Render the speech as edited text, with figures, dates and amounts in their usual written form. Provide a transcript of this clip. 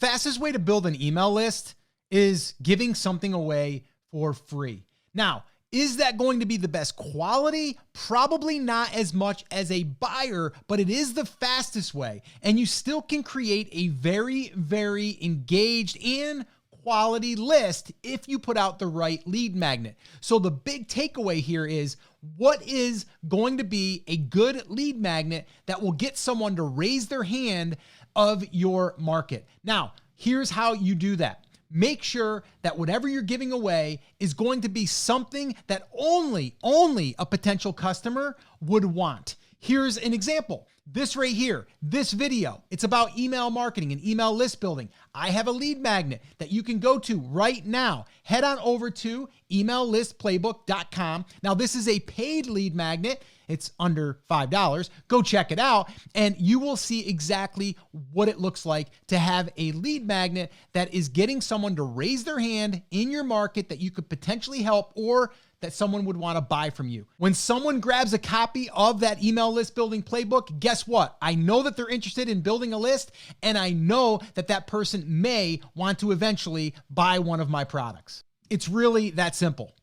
fastest way to build an email list is giving something away for free. Now, is that going to be the best quality? Probably not as much as a buyer, but it is the fastest way. And you still can create a very, very engaged and quality list if you put out the right lead magnet. So the big takeaway here is, what is going to be a good lead magnet that will get someone to raise their hand of your market? Now, here's how you do that. Make sure that whatever you're giving away is going to be something that only a potential customer would want. Here's an example. This right here, this video, it's about email marketing and email list building. I have a lead magnet that you can go to right now. Head on over to emaillistplaybook.com. Now, this is a paid lead magnet. It's under $5. Go check it out and you will see exactly what it looks like to have a lead magnet that is getting someone to raise their hand in your market that you could potentially help, or that someone would want to buy from you. When someone grabs a copy of that email list building playbook, guess what? I know that they're interested in building a list, and I know that that person may want to eventually buy one of my products. It's really that simple.